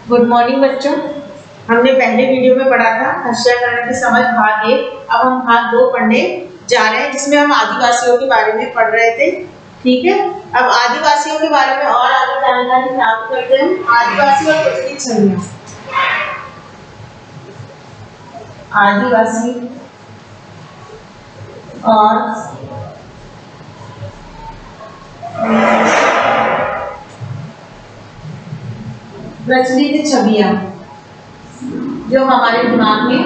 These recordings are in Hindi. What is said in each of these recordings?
गुड मॉर्निंग बच्चों। हमने पहले वीडियो में पढ़ा था हर्षाकरण की समझ भाग 1। अब हम भाग 2 पढ़ने जा रहे हैं, जिसमें हम आदिवासियों के बारे में पढ़ रहे थे। ठीक है, अब आदिवासियों के बारे में और आगे जानकारी प्राप्त करते हैं। आदिवासी और उसकी छवियां। आदिवासी और प्रचलित छवियां जो हमारे दिमाग में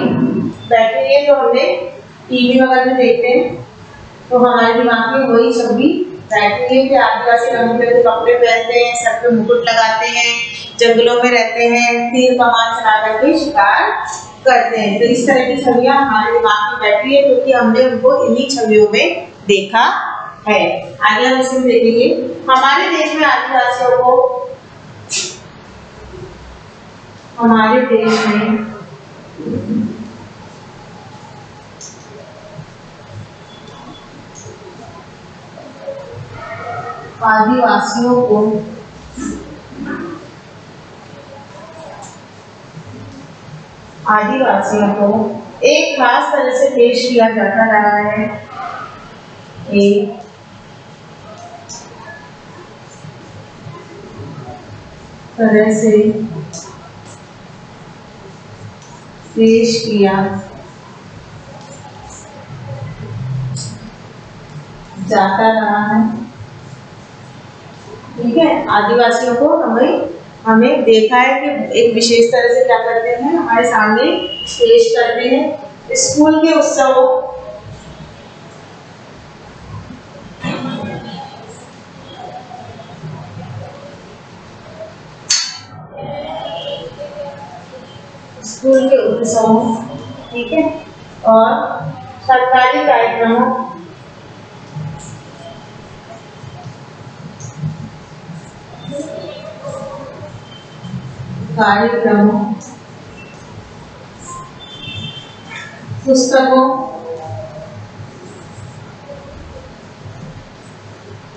बैठी है, जो हमने टीवी वगैरह में देखते हैं, तो हमारे दिमाग में वही छवि बैठी है कि आदिवासी रंग बिरंगे कपड़े पहनते हैं, सर पे मुकुट लगाते हैं, जंगलों में रहते हैं, तीर कमान चला करके शिकार करते हैं। तो इस तरह की छवियां हमारे दिमाग में बैठी है, क्योंकि हमने उनको इन्हीं छवियों में देखा है। आगे हम इसमें देखेंगे हमारे देश में आदिवासियों को, हमारे देश में आदिवासियों को एक खास तरह से पेश किया जाता रहा है। एक तरह से पेश किया जाता रहा है। ठीक है, आदिवासियों को हमें देखा है कि एक विशेष तरह से क्या करते हैं, हमारे सामने पेश करते हैं। स्कूल के उत्सवों, स्कूल के उत्सवों, ठीक है, और सरकारी कार्यक्रमों,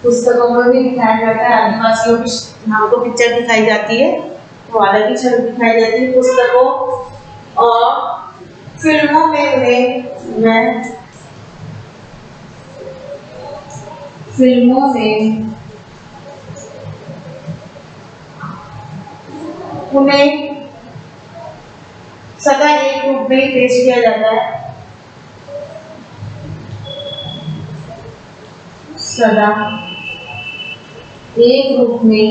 पुस्तकों में भी दिखाया जाता है। आदिवासियों की हमको पिक्चर दिखाई जाती है, तो अलग ही छवि दिखाई जाती है। पुस्तकों और फिल्मों में उन्हें सदा एक रूप में पेश किया जाता है। सदा एक रूप में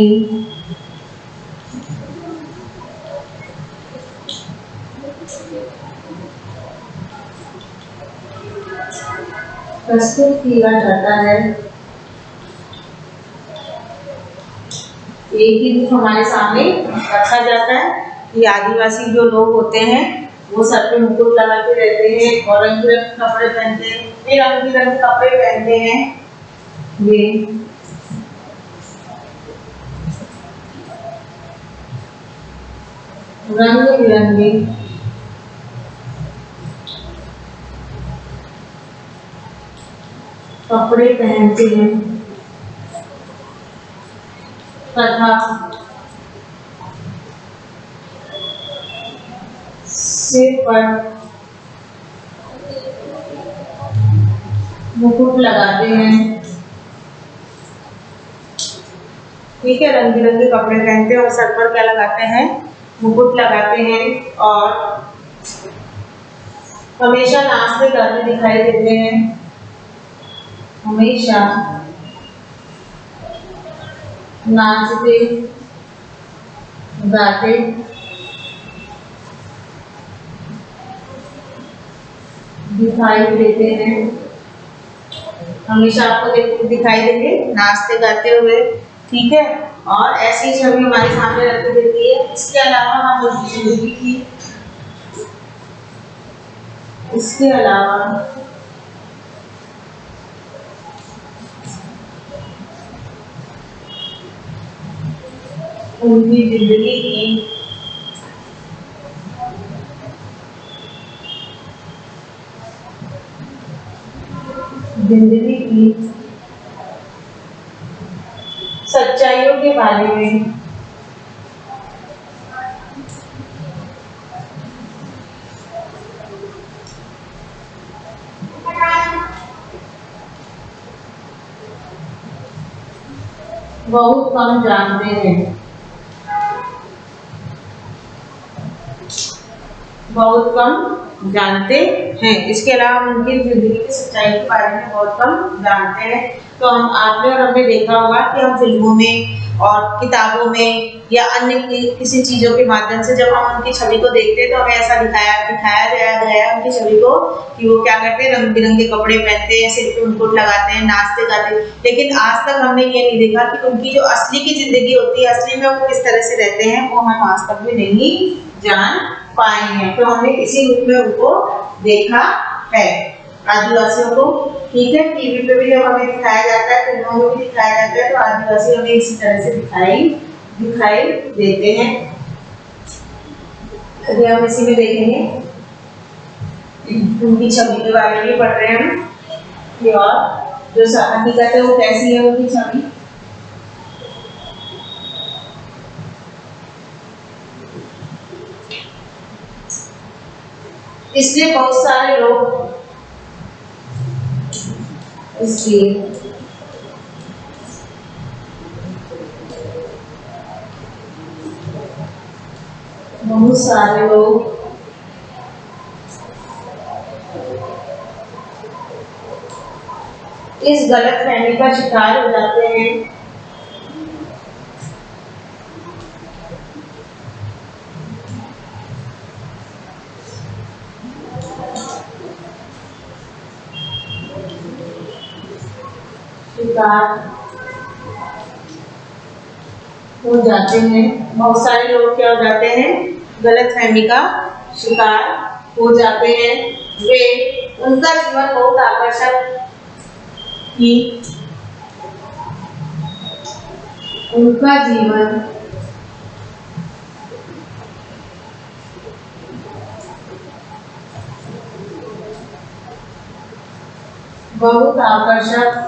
प्रस्तुत किया जाता है। एक ही रूप हमारे सामने रखा जाता है। ये आदिवासी जो लोग होते हैं, वो सर पे मुकुट लगा के रहते हैं और रंग बिरंगे कपड़े पहनते हैं। ये रंग बिरंगे कपड़े पहनते हैं, ये रंग बिरंगे कपड़े पहनते हैं तथा सिर पर मुकुट लगाते हैं। ठीक है, रंग बिरंगे कपड़े पहनते हैं और सर पर क्या लगाते हैं, मुकुट लगाते हैं, और हमेशा नाचते गाते दिखाई देते हैं। हमेशा नाचते गाते दिखाई देते हैं। हमेशा आपको दिखाई देंगे नाचते गाते हुए। ठीक है, और ऐसी छवि हमारे सामने रख देती है। इसके अलावा उनकी जिंदगी की सच्चाइयों के बारे में बहुत कम जानते हैं, बहुत कम जानते हैं। इसके अलावा हम उनकी जिंदगी की सच्चाई के बारे में बहुत कम जानते हैं। तो हम आपने और हमने देखा होगा कि हम फिल्मों में और किताबों में या अन्य किसी चीजों के माध्यम से जब हम उनकी छवि को देखते हैं तो हमें ऐसा दिखाया गया है उनकी छवि को कि वो क्या करते हैं, रंग बिरंगे कपड़े पहनते हैं, सिर पे मुकुट लगाते हैं, नाचते गाते हैं। लेकिन आज तक हमने ये नहीं देखा कि उनकी जो असली की जिंदगी होती है, असली में वो किस तरह से रहते हैं, वो हम आज तक भी नहीं जान पाए हैं। तो हमने इसी रूप में उनको देखा है, आदिवासियों को। ठीक है, टीवी पे भी जब हमें दिखाया जाता है, फिल्मों में भी दिखाया जाता है, तो आदिवासी हमें इसी तरह से दिखाई देते हैं। अभी हम इसी में देखेंगे, उनकी छवि के बारे में पढ़ रहे हैं हम, और जो हकीकत है वो कैसी है उनकी छवि। इसलिए बहुत सारे लोग इस गलतफहमी का शिकार हो जाते हैं बहुत सारे लोग क्या हो जाते हैं, गलतफहमी का शिकार हो जाते हैं। वे उनका जीवन बहुत आकर्षक कि उनका जीवन बहुत आकर्षक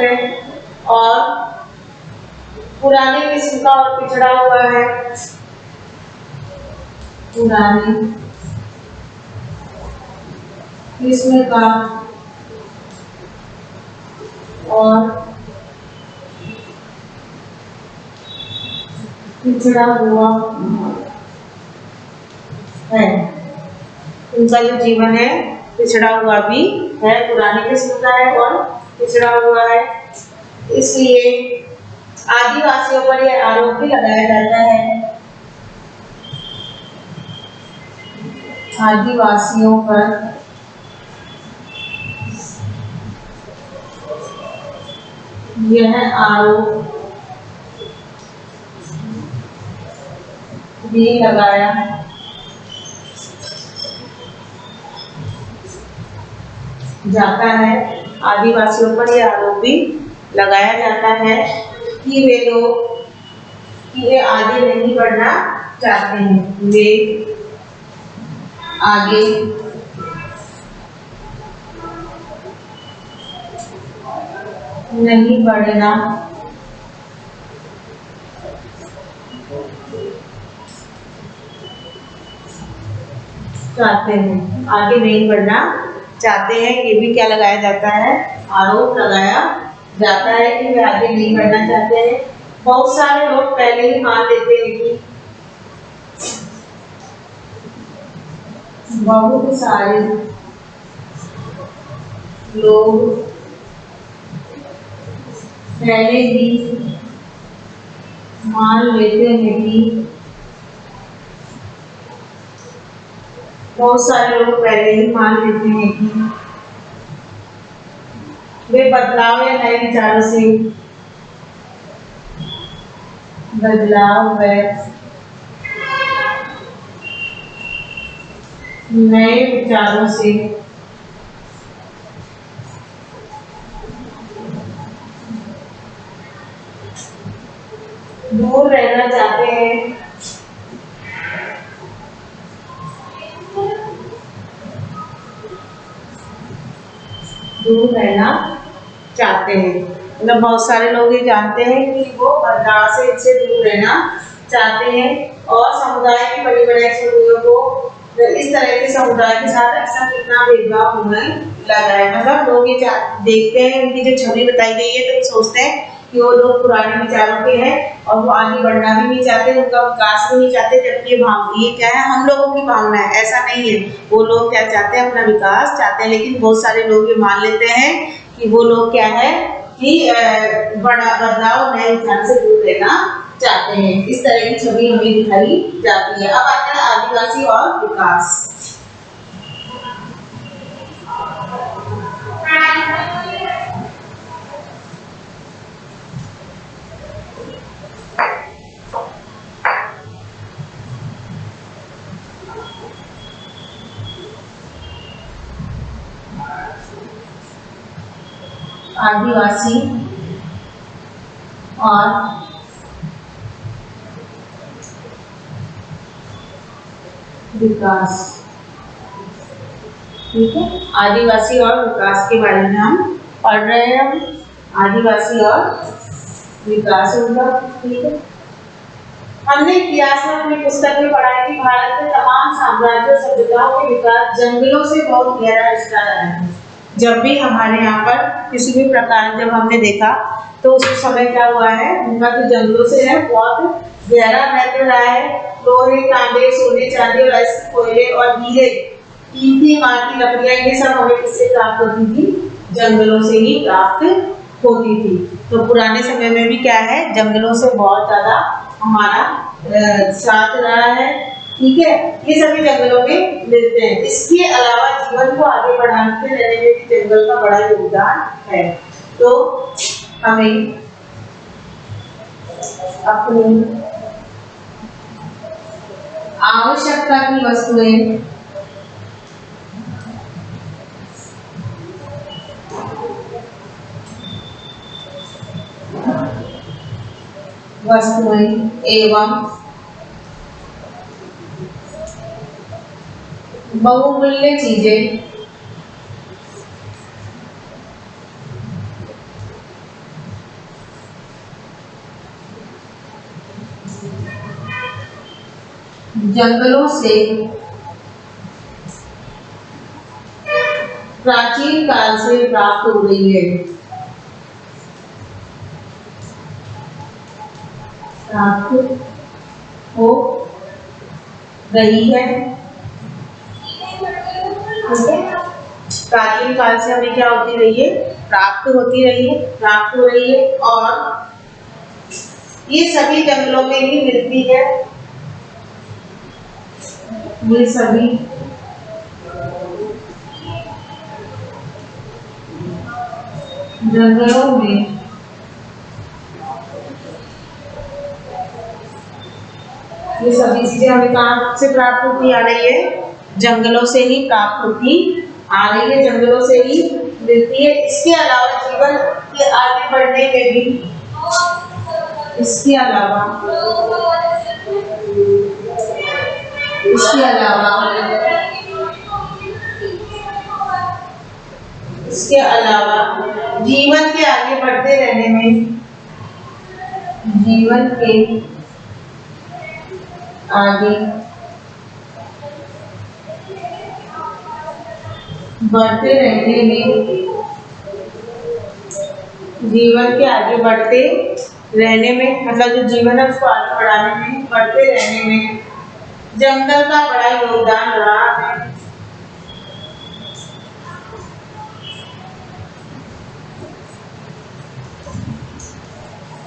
है और पुराने किस्म का और पिछड़ा हुआ है। पुराने किस्म का और पिछड़ा हुआ है। उनका जो जीवन है पिछड़ा हुआ भी है, पुराने किस्म का है और पिछड़ा हुआ है। इसलिए आदिवासियों पर यह आरोप भी लगाया जाता है, आदिवासियों पर यह आरोप भी लगाया जाता है, आदिवासियों पर यह आरोप भी लगाया जाता है कि वे लोग ये आगे नहीं बढ़ना चाहते हैं, वे आगे नहीं बढ़ना चाहते हैं, आगे नहीं बढ़ना चाहते हैं। ये भी क्या लगाया जाता है, आरोप लगाया जाता है कि वे आगे नहीं बढ़ना चाहते हैं। बहुत सारे लोग पहले ही मान लेते हैं कि बहुत सारे लोग पहले ही मान लेते हैं कि बहुत सारे लोग पहले ही मान लेते हैं कि वे बदलाव या नए विचारों से दूर रहना चाहते हैं, मतलब बहुत सारे लोग ये जानते हैं कि वो बदलाव से इससे दूर रहना चाहते हैं और समुदाय की बड़ी बड़ी छवियों को तो इस तरह के समुदाय के साथ ऐसा कितना भेदभाव होने लगा है। मतलब लोग ये देखते हैं, उनकी जो छवि बताई गई है तो सोचते हैं कि वो लोग पुराने विचारों के हैं और वो आगे बढ़ना भी नहीं चाहते, उनका विकास भी नहीं चाहते। जबकि ये क्या है, हम लोगों की भावना है, ऐसा नहीं है। वो लोग क्या चाहते हैं, अपना विकास चाहते हैं, लेकिन बहुत सारे लोग ये मान लेते हैं कि वो लोग क्या है कि बड़ा बदलाव नए विचार से दूर रहना चाहते हैं। इस तरह की छवि हमें दिखाई जाती है। अब आता है आदिवासी और विकास। आदिवासी और विकास। ठीक है, आदिवासी और विकास के बारे में हम पढ़ रहे हैं। आदिवासी और विकास उनका। ठीक है, हमने इतिहास में अपनी पुस्तक में पढ़ा है कि भारत के तमाम साम्राज्यों सभ्यताओं के विकास जंगलों से बहुत गहरा रिश्ता रहा है। जब भी हमारे यहाँ पर किसी भी प्रकार जब हमने देखा तो उस समय क्या हुआ है, उनका जो जंगलों से है बहुत गहरा महत्व रहा है। लोहे, तांबे, सोने, चांदी और ऐसे कोयले और हीरे, कीमती इमारती लकड़ियां, ये सब हमें किससे प्राप्त होती थी? जंगलों से ही प्राप्त होती थी। तो पुराने समय में भी क्या है, जंगलों से बहुत ज्यादा हमारा साथ रहा है। ठीक है, ये सभी जंगलों में मिलते हैं। इसके अलावा जीवन को आगे बढ़ाने रहने में भी जंगल का बड़ा योगदान है। तो हमें अपनी आवश्यकता की वस्तुएं एवं बहुमूल्य चीजें जंगलों से प्राचीन काल से प्राप्त हो रही है। प्राप्त हो रही है। प्राचीन काल से हमें क्या होती रही है? प्राप्त होती रही है, प्राप्त हो रही है। और ये सभी जंगलों में ही मिलती है। ये सभी जंगलों में ये सभी चीजें हमें कहाँ से प्राप्त होती आ रही है? जंगलों से ही प्राप्त होती आ रही है, जंगलों से ही मिलती है। इसके अलावा जीवन के आगे बढ़ने में भी, इसके अलावा जीवन के आगे बढ़ते रहने में, जीवन के आगे बढ़ते रहने में, जीवन के आगे बढ़ते रहने में, मतलब जो जीवन है उसको आगे बढ़ाने में, बढ़ते रहने में जंगल का बड़ा योगदान रहा है।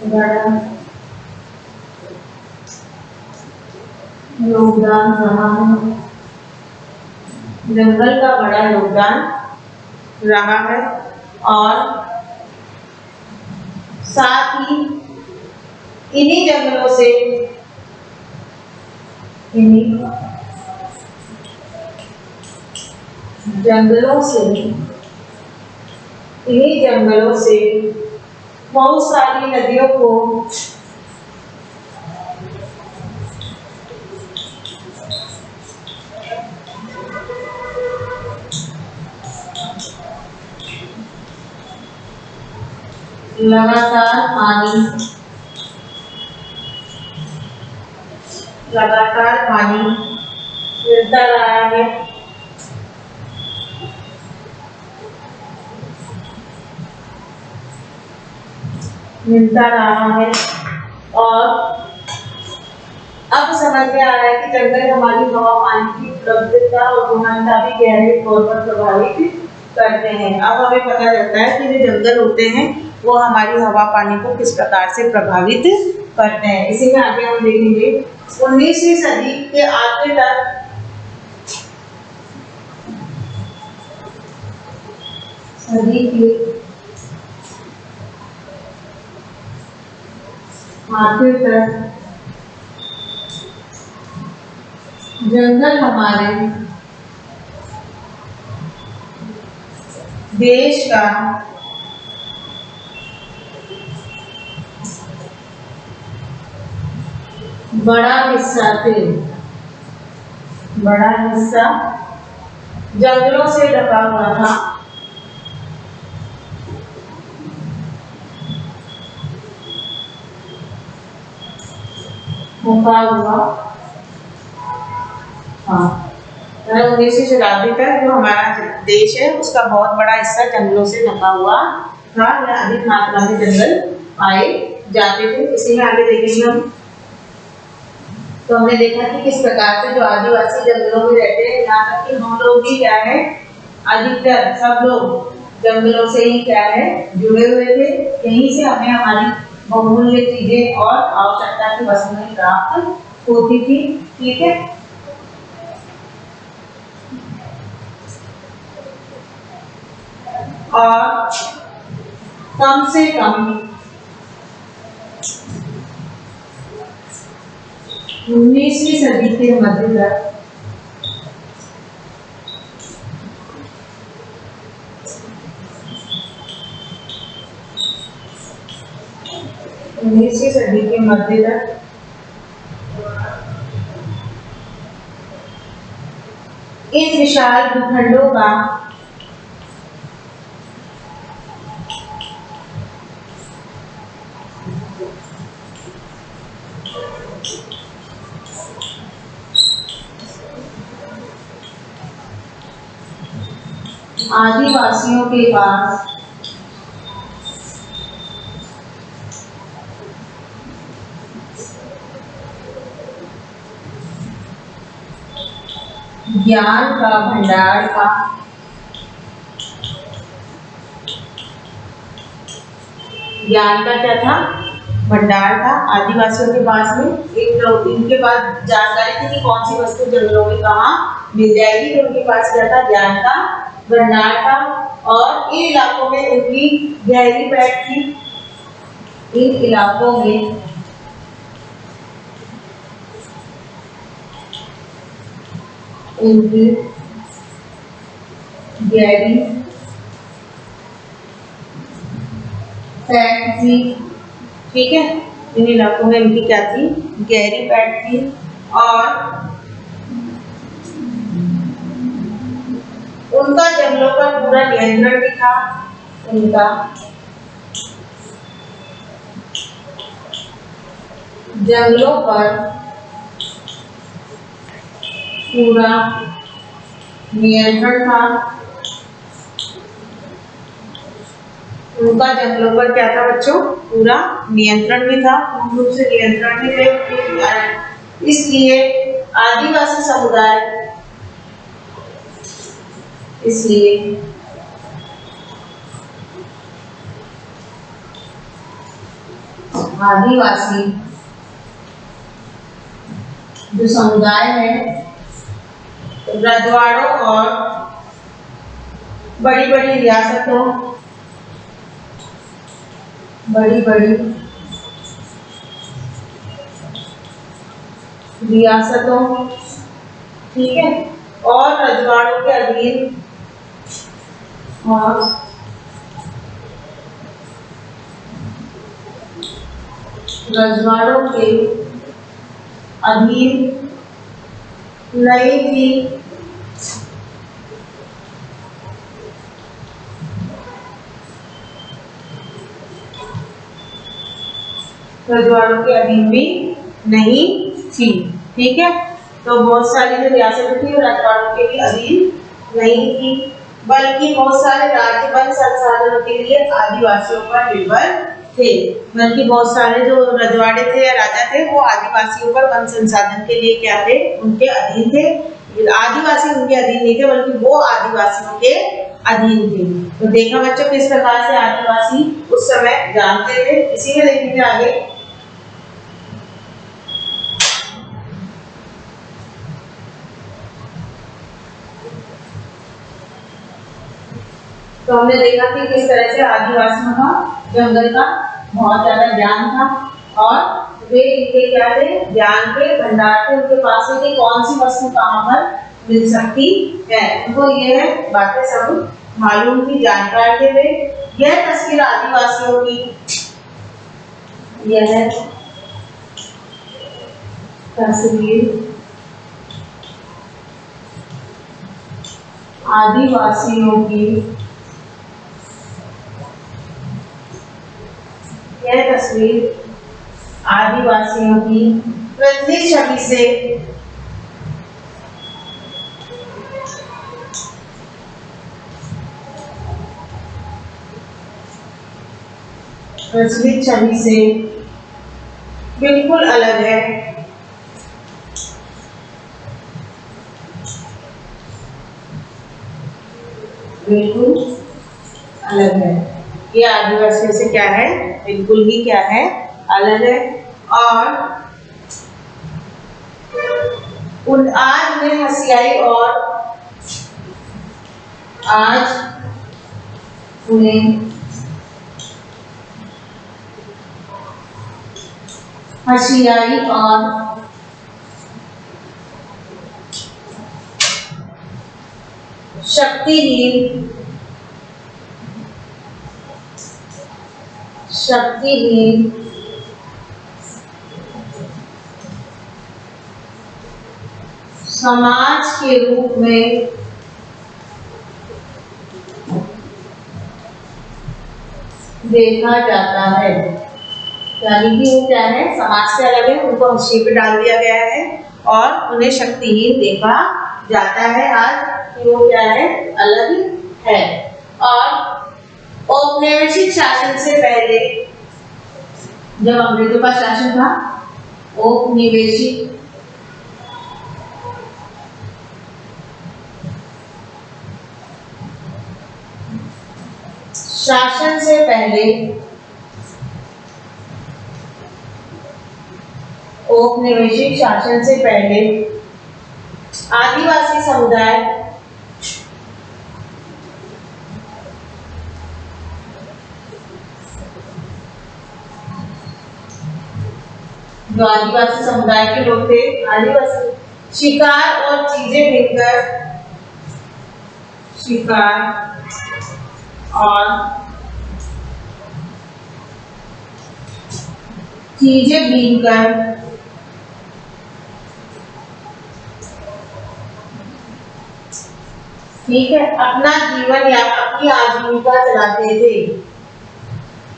बड़ा योगदान रहा है, जंगल का बड़ा योगदान रहा है। और साथ ही इन्हीं जंगलों से, इन्हीं जंगलों से बहुत सारी नदियों को लगातार पानी मिलता रहा है। और अब समझ में आ रहा है कि जंगल हमारी हवा पानी की उपलब्धता और गुणवत्ता भी गहरे तौर पर प्रभावित करते हैं। अब हमें पता चलता है कि जो जंगल होते हैं वो हमारी हवा पानी को किस प्रकार से प्रभावित करते हैं। इसी में आगे हम देखेंगे 19वीं सदी के आखिर तक जंगल हमारे देश का बड़ा हिस्सा जंगलों से ढका हुआ था। हाँ, 19वीं शताब्दी तक जो हमारा देश है उसका बहुत बड़ा हिस्सा जंगलों से ढका हुआ था। अधिक मात्रा में जंगल पाए जाते थे। इसी में आगे देखेंगे हम। तो हमने देखा कि किस प्रकार से जो आदिवासी जंगलों में रहते हैं, यहाँ तक कि हम लोग भी क्या है, अधिकतर सब लोग जंगलों से ही क्या है जुड़े हुए थे। यहीं से हमें हमारी बहुमूल्य चीजें और आवश्यकता की वस्तुएं प्राप्त होती थी। ठीक है, और कम से कम 19वीं सदी के मध्य तक इन विशाल भूखंडों का आदिवासियों के पास ज्ञान का भंडार था। ज्ञान का क्या था? भंडार था आदिवासियों के पास में। इनके पास जानकारी थी कि कौन सी वस्तु जंगलों में कहाँ मिल जाएगी, तो उनके पास क्या था? ज्ञान का भंडार था। और इन इलाकों में उनकी गहरी पैठ थी। इन इलाकों में उनकी गहरी पैठ थी। ठीक है, इन इलाकों में इनकी क्या थी? गहरी पैठ थी। और उनका जंगलों पर पूरा नियंत्रण भी था। उनका जंगलों पर पूरा नियंत्रण था। उनका जंगलों पर क्या था बच्चों? पूरा नियंत्रण भी था। पूर्ण रूप से नियंत्रण भी थे। इसलिए आदिवासी समुदाय आदिवासी जो समुदाय है रजवाड़ों और बड़ी बड़ी रियासतों, ठीक है, और रजवाड़ों के अधीन और रजवाड़ों के अधीन नहीं थी। रजवाड़ों के अधीन भी नहीं थी। ठीक है, तो बहुत सारी जो रियासतें थी वो रजवाड़ों के लिए अधीन नहीं थी, बल्कि बहुत सारे राज्य वन संसाधनों के लिए आदिवासियों पर निर्भर थे। बल्कि बहुत सारे जो रजवाड़े थे या राजा थे वो आदिवासियों पर वन संसाधन के लिए क्या थे, उनके अधीन थे। आदिवासी उनके अधीन नहीं थे, बल्कि वो आदिवासियों के अधीन थे। तो देखा बच्चों किस प्रकार से आदिवासी उस समय जानते थे। इसी में देखेंगे आगे। तो हमने देखा कि किस तरह से आदिवासियों का जंगल का बहुत ज्यादा ज्ञान था और वे इनके क्या थे, ज्ञान के भंडार थे। उनके पास है कि कौन सी वस्तु कहाँ पर मिल सकती है, उनको ये बातें सब मालूम थी, जानकार थे वे। यह तस्वीर आदिवासियों की, यह तस्वीर आदिवासियों की, यह तस्वीर आदिवासियों की प्रतिनिधि छवि से प्रचलित छवि से बिल्कुल अलग है। बिल्कुल अलग है। ये आदिवासियों से क्या है, बिल्कुल ही क्या है, अलग है। और उन आज में हसियाई और आज उन्हें हसियाई और शक्तिहीन समाज के रूप में देखा जाता है। यानी कि वो क्या है, समाज से अलग है, उनको हंसी पे डाल दिया गया है और उन्हें शक्तिहीन देखा जाता है आज कि वो क्या है, अलग है। और औपनिवेशिक शासन से पहले, जब अंग्रेजों का शासन था, औपनिवेशिक शासन से पहले, औपनिवेशिक शासन से पहले आदिवासी समुदाय जो आदिवासी समुदाय के लोग थे, आदिवासी शिकार और चीजें बीनकर, शिकार और चीजें बीनकर ठीक है, अपना जीवन या अपनी आजीविका चलाते थे।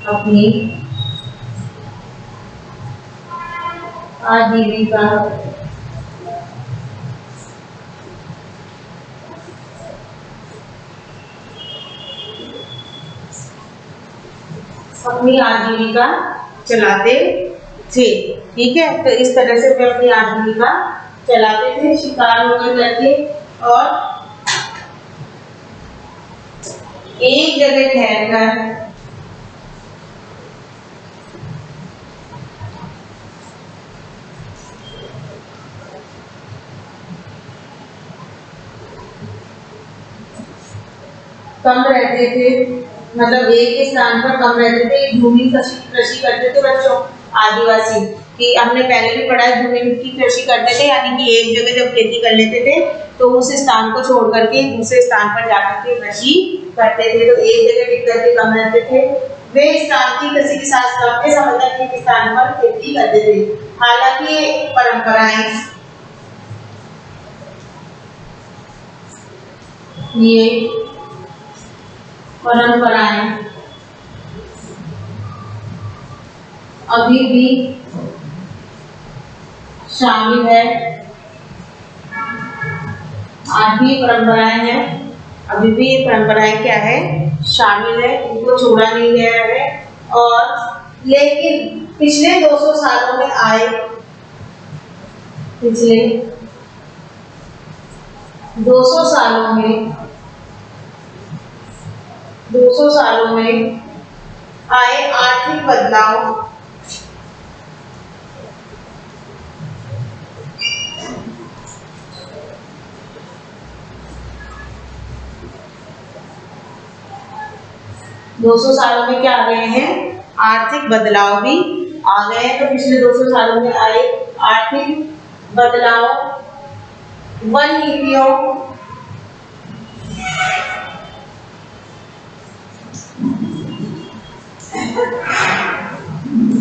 अपनी आजीविका चलाते थे। ठीक है, तो इस तरह से वे अपनी आजीविका चलाते थे, शिकार वगैरह करके और एक जगह ठहरकर कम रहते थे, मतलब एक स्थान पर कम रहते थे, भूमि कृषि करते थे बच्चों आदिवासी। कि हमने पहले भी पढ़ा है, भूमि की कृषि करते थे, यानी कि एक जगह जब खेती कर लेते थे तो उस स्थान को छोड़ करके दूसरे स्थान पर जाकर के कृषि करते थे। तो एक जगह टिक करके कम रहते थे। वे स्थान की कृषि के साथ लंबे समय तक एक स्थान पर खेती करते थे। हालांकि परंपराएं, ये परंपराएं अभी भी शामिल है आज भी परंपराएं हैं, अभी भी ये परंपराएं क्या है, शामिल है, इनको छोड़ा नहीं गया है। और लेकिन पिछले 200 सालों में आए, पिछले 200 सालों में 200 सालों में आए आर्थिक बदलाव, दो सौ सालों में क्या आ गए हैं, आर्थिक बदलाव भी आ गए हैं। तो पिछले 200 सालों में आए आर्थिक बदलाव, वन नीतियों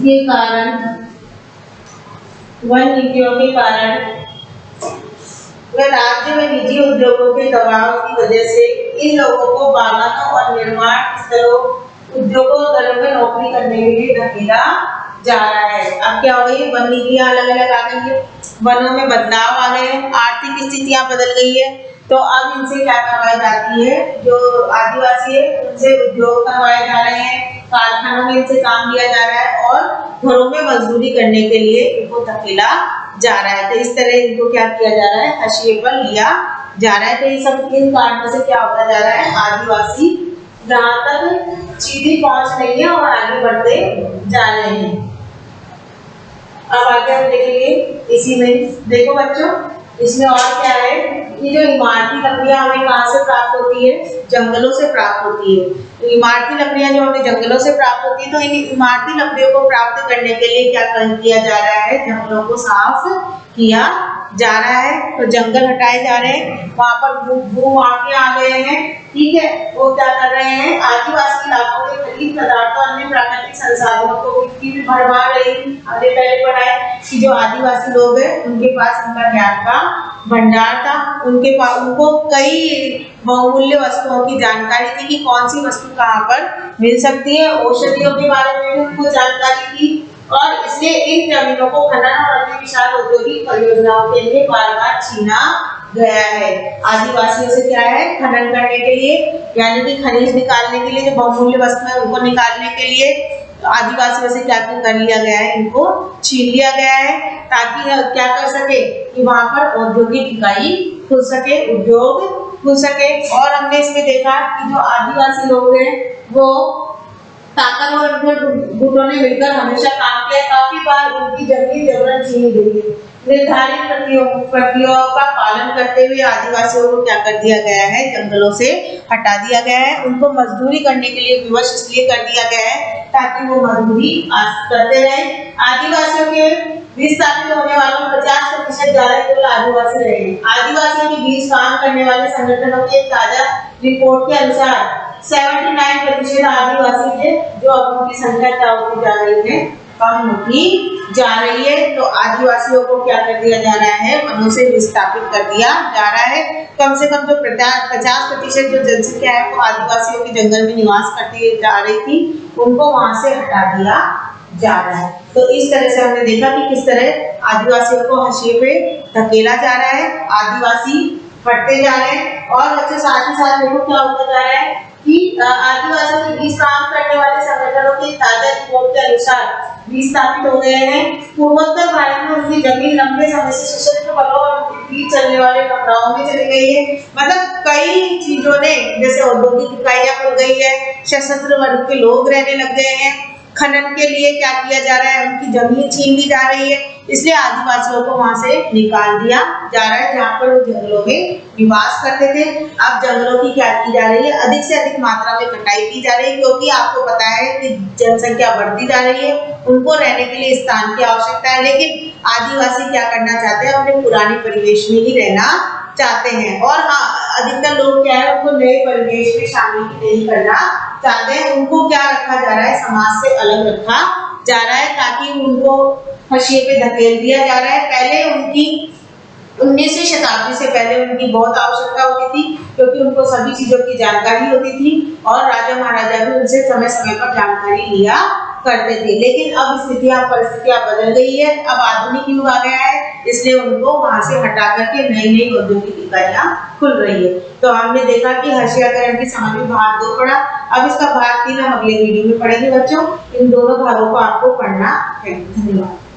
के कारण, वन नीतियों के कारण व राज्य में निजी उद्योगों के दबाव की वजह से इन लोगों को बागानों और निर्माण स्थलों, उद्योगों और घरों में नौकरी करने के लिए धकेला जा रहा है। अब क्या हो गई, वन नीतियां अलग अलग आ गई है, वनों में बदलाव आ गए हैं, आर्थिक स्थितियां बदल गई है। तो अब इनसे क्या करवाई जाती है, जो आदिवासी है उनसे उद्योग करवाए जा रहे हैं, कारखानों में इनसे काम लिया जा रहा है और घरों में मजदूरी करने के लिए इनको धकेला जा रहा है। तो इस तरह इनको क्या किया जा रहा है, हाशिए पर लिया जा रहा है। तो ये सब इन कारणों से क्या होता जा रहा है, आदिवासी जहाँ तक सीधी पहुंच नहीं है और आगे बढ़ते जा रहे हैं। अब आगे हम देखेंगे, इसी में देखो बच्चों, इसमें और क्या है कि जो इमारती लकड़ियां हमें कहाँ से प्राप्त होती है, जंगलों से प्राप्त होती है। तो इमारती लकड़ियां जो हमें जंगलों से प्राप्त होती है, तो इन इमारती लकड़ियों को प्राप्त करने के लिए क्या किया जा रहा है, जंगलों को साफ किया जा रहा है। तो जंगल हटाए जा रहे हैं, वहां पर भूमाफिया आ गए हैं, ठीक है। वो क्या कर रहे हैं, आदिवासी इलाकों के खनिज पदार्थों और अन्य प्राकृतिक संसाधनों को मिट्टी में भरवा रहे हैं। हमने पहले पढ़ा है कि जो आदिवासी लोग हैं उनके पास उनका ज्ञान का भंडार था, उनके पास उनको कई बहुमूल्य वस्तुओं की जानकारी थी कि कौन सी वस्तु कहाँ पर मिल सकती है, औषधियों के बारे में उनको जानकारी थी। और इसलिए इन जमीनों को खनन और अन्य विशाल औद्योगिक परियोजनाओं के लिए बार-बार छीना गया है। आदिवासियों से क्या है, खनन करने के लिए, यानी कि खनिज निकालने के लिए, जो बहुमूल्य वस्तु है उनको निकालने के लिए आदिवासियों से क्या कर लिया गया है, इनको छीन लिया गया है, ताकि क्या कर सके कि वहां पर औद्योगिक इकाई खुल सके, उद्योग खुल सके। और हमने इसमें देखा कि जो आदिवासी लोग हैं वो ताकतवर गुटों ने मिलकर हमेशा काम किया, काफी बार उनकी जमीन जबरन छीनी गई है। निर्धारित प्रक्रियाओं का पालन करते हुए आदिवासियों को क्या कर दिया गया है, जंगलों से हटा दिया गया है। उनको मजदूरी करने के लिए विवश इसलिए कर दिया गया है ताकि वो मजदूरी करते रहे। आदिवासियों के विस्थापित होने वालों में 50% ज्यादा केवल आदिवासी रहे। आदिवासियों के बीच काम करने वाले संगठनों की एक ताजा रिपोर्ट के अनुसार 79% आदिवासी थे, जो अब उनकी संख्या क्या होती जा रही है, कम होती जा रही है। तो आदिवासियों को क्या कर दिया जा रहा है, वनों से विस्थापित कर दिया जा रहा है। कम से कम जो 50% जो जनसंख्या है वो आदिवासियों के जंगल में निवास करती जा रही थी, उनको वहां से हटा दिया जा रहा है। तो इस तरह से हमने देखा कि किस तरह आदिवासियों को हाशिए पे धकेला जा रहा है, आदिवासी बढ़ते जा रहे हैं। और बच्चों साथ ही साथ देखो क्या होता जा रहा है कि आदिवासियों के बीच काम करने वाले संगठनों की ताजा रिपोर्ट के अनुसार विस्थापित हो गए हैं। पूर्वोत्तर भारत में उनकी जमीन लंबे समय से सशस्त्र बलों और उनके बीच चलने वाले टकराव में चली गई है। मतलब कई चीजों ने, जैसे औद्योगिक इकाइयां खुल गई है, सशस्त्र वर्ग के लोग रहने लग गए हैं, खनन के लिए क्या किया जा रहा है, उनकी जमीन छीन ली जा रही है। इसलिए आदिवासियों को वहां से निकाल दिया जा रहा है, जहाँ पर वो जंगलों में निवास करते थे। अब जंगलों की क्या की जा रही है, अधिक से अधिक मात्रा में कटाई की जा रही है, क्योंकि आपको पता है कि जनसंख्या बढ़ती जा रही है, उनको रहने के लिए स्थान की आवश्यकता है। लेकिन आदिवासी क्या करना चाहते हैं, अपने पुराने परिवेश में ही रहना चाहते हैं। और हाँ, अधिकतर लोग क्या है, उनको नए परिवेश में शामिल नहीं करना चाहते हैं। उनको क्या रखा जा रहा है, समाज से अलग रखा जा रहा है, ताकि उनको हाशिए पे धकेल दिया जा रहा है। पहले उनकी 19वीं शताब्दी से पहले उनकी बहुत आवश्यकता होती थी, क्योंकि उनको सभी चीजों की जानकारी होती थी और राजा महाराजा भी उनसे समय समय पर जानकारी लिया करते थे। लेकिन अब स्थितियां परिस्थितियां बदल गई है, अब आधुनिक युग आ गया है, इसलिए उनको वहां से हटा करके नई नई औद्योगिक इकाइयां खुल रही है। तो हमने देखा कि हाशियाकरण की समझ में भाग 2 पढ़ा। अब इसका भाग 3 हम अगले वीडियो में पढ़ेंगे बच्चों। इन दोनों भागों को आपको पढ़ना है। धन्यवाद।